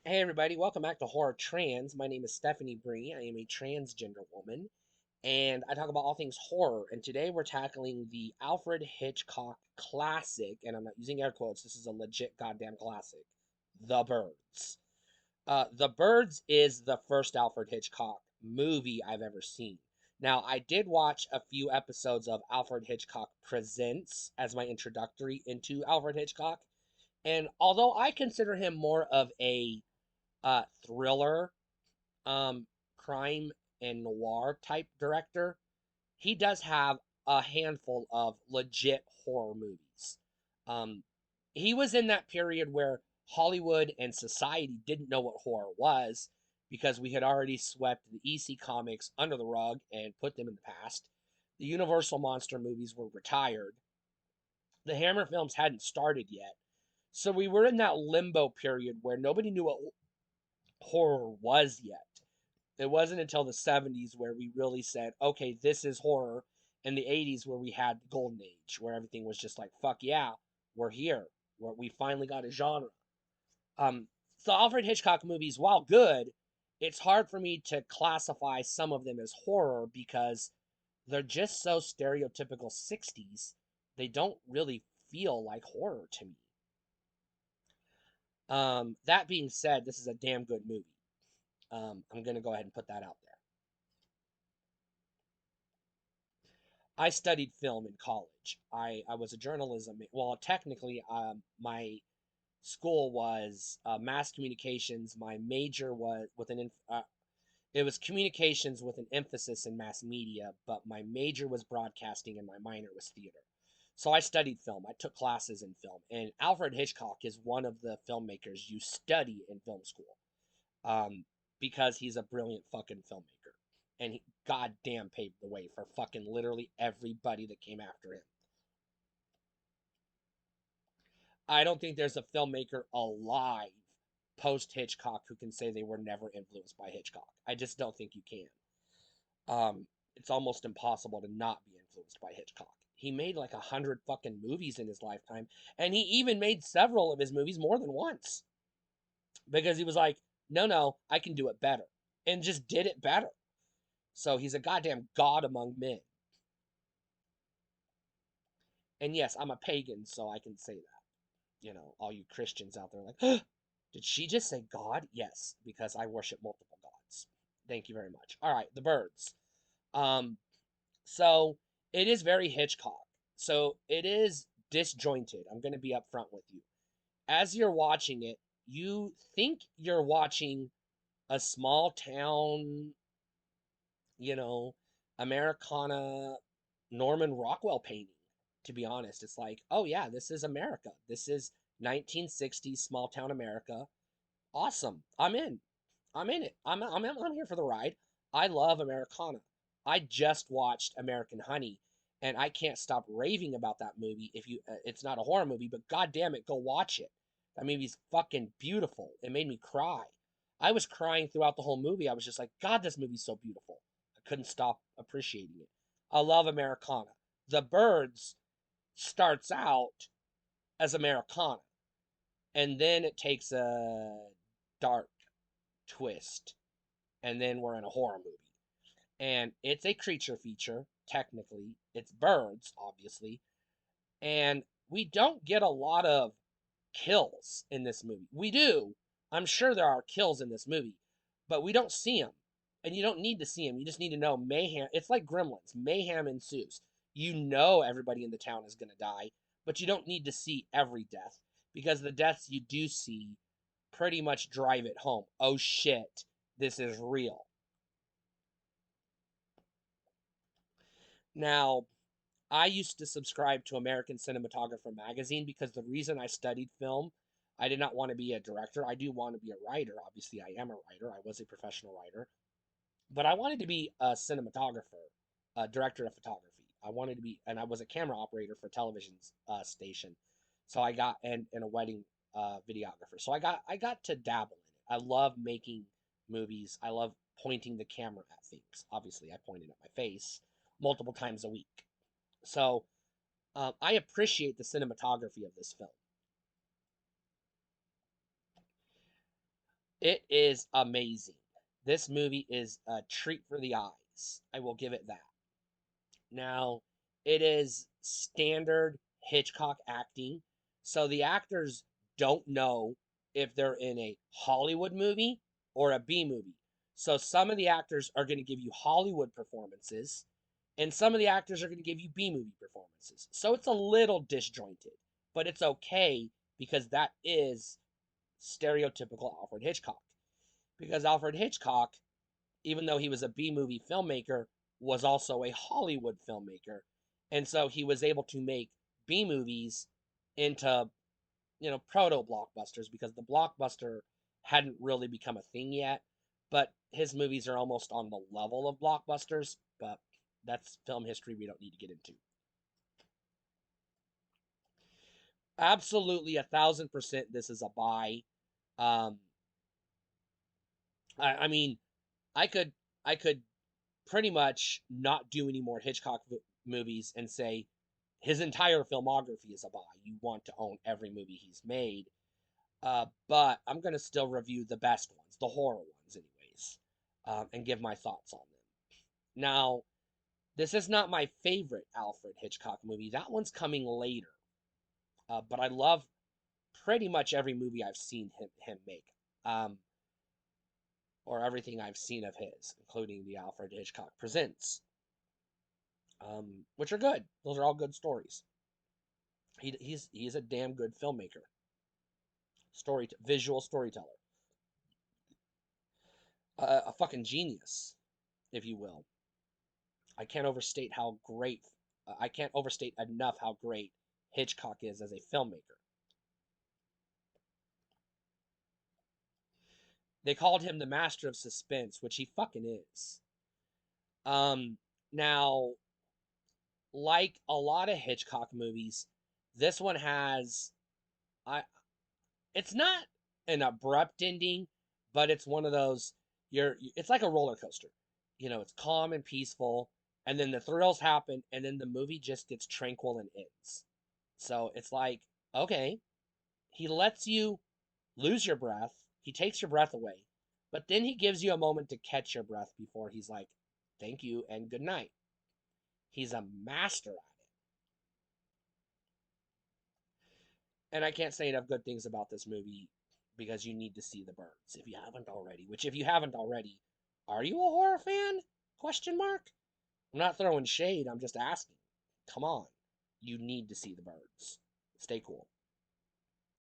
Hey everybody, welcome back to Horror Trans. My name is Stephanie Bree. I am a transgender woman, and I talk about all things horror. And today we're tackling the Alfred Hitchcock classic, and I'm not using air quotes, this is a legit goddamn classic, The Birds. The Birds is the first Alfred Hitchcock movie I've ever seen. Now, I did watch a few episodes of Alfred Hitchcock Presents as my introductory into Alfred Hitchcock, and although I consider him more of a thriller, um, crime and noir type director, he does have a handful of legit horror movies. Um, he was in that period where Hollywood and society didn't know what horror was because we had already swept the EC comics under the rug and put them in the past. The Universal monster movies were retired. The Hammer films hadn't started yet. So we were in that limbo period where nobody knew what horror was yet. It wasn't until the 70s where we really said, okay, this is horror. In the 80s where we had the golden age, where everything was just like, fuck yeah, we're here. We finally got a genre. So Alfred Hitchcock movies, while good, it's hard for me to classify some of them as horror because they're just so stereotypical 60s. They don't really feel like horror to me. That being said, this is a damn good movie. I'm going to go ahead and put that out there. I studied film in college. I was a journalism. Well, technically, my school was mass communications. My major was with it was communications with an emphasis in mass media, but my major was broadcasting and my minor was theater. So I studied film. I took classes in film, and Alfred Hitchcock is one of the filmmakers you study in film school, um, because he's a brilliant fucking filmmaker, and he goddamn paved the way for fucking literally everybody that came after him. I don't think there's a filmmaker alive post Hitchcock who can say they were never influenced by Hitchcock. I just don't think you can. It's almost impossible to not be influenced by Hitchcock. He made like 100 fucking movies in his lifetime, and he even made several of his movies more than once because he was like, no, no, I can do it better, and just did it better. So he's a goddamn god among men. And yes, I'm a pagan, so I can say that. All you Christians out there, like, did she just say God? Yes, because I worship multiple gods. Thank you very much. All right, The Birds. Um, so it is very Hitchcock. So it is disjointed. I'm going to be upfront with you. As you're watching it, you think you're watching a small town, you know, Americana Norman Rockwell painting, to be honest. It's like, oh yeah, this is America. This is 1960s small town America. Awesome. I'm in. I'm in it. I'm here for the ride. I love Americana. I just watched American Honey, and I can't stop raving about that movie. If you, it's not a horror movie, but god damn it, go watch it. That movie's fucking beautiful. It made me cry. I was crying throughout the whole movie. I was just like, God, this movie's so beautiful. I couldn't stop appreciating it. I love Americana. The Birds starts out as Americana, and then it takes a dark twist, and then we're in a horror movie. And it's a creature feature, technically. It's birds, obviously. And we don't get a lot of kills in this movie. We do. I'm sure there are kills in this movie, but we don't see them. And you don't need to see them. You just need to know mayhem. It's like Gremlins. Mayhem ensues. You know everybody in the town is going to die, but you don't need to see every death because the deaths you do see pretty much drive it home. Oh shit, this is real. Now, I used to subscribe to American Cinematographer magazine because the reason I studied film, I did not want to be a director. I do want to be a writer. Obviously, I am a writer. I was a professional writer. But I wanted to be a cinematographer, a director of photography. I wanted to be, and I was a camera operator for a television station. So I got, and a wedding videographer. So I got to dabble in it. I love making movies. I love pointing the camera at things. Obviously, I pointed at my face multiple times a week. So I appreciate the cinematography of this film. It is amazing. This movie is a treat for the eyes. I will give it that. Now, it is standard Hitchcock acting, so the actors don't know if they're in a Hollywood movie or a B movie. So some of the actors are going to give you Hollywood performances, and some of the actors are going to give you B movie performances. So it's a little disjointed, but it's okay because that is stereotypical Alfred Hitchcock. Because Alfred Hitchcock, even though he was a B movie filmmaker, was also a Hollywood filmmaker. And so he was able to make B movies into, proto blockbusters because the blockbuster hadn't really become a thing yet. But his movies are almost on the level of blockbusters, but that's film history we don't need to get into. Absolutely 1,000% this is a buy. Um, I mean, I could I could pretty much not do any more Hitchcock movies and say his entire filmography is a buy. You want to own every movie he's made. But I'm going to still review the best ones, the horror ones, anyways, and give my thoughts on them. Now, this is not my favorite Alfred Hitchcock movie. That one's coming later. But I love pretty much every movie I've seen him make, um, or everything I've seen of his, including the Alfred Hitchcock Presents, which are good. Those are all good stories. He's a damn good filmmaker, visual storyteller, a fucking genius, if you will. I can't overstate how great. I can't overstate enough how great Hitchcock is as a filmmaker. They called him the master of suspense, which he fucking is. Um, Now, like a lot of Hitchcock movies, this one has I it's not an abrupt ending, but it's one of those it's like a roller coaster. It's calm and peaceful, and then the thrills happen, and then the movie just gets tranquil and ends. So it's like, okay, he lets you lose your breath, he takes your breath away, but then he gives you a moment to catch your breath before he's like, thank you and good night. He's a master at it. And I can't say enough good things about this movie because you need to see The Birds if you haven't already. Which, if you haven't already, are you a horror fan? Question mark. I'm not throwing shade. I'm just asking. Come on, you need to see The Birds. Stay cool.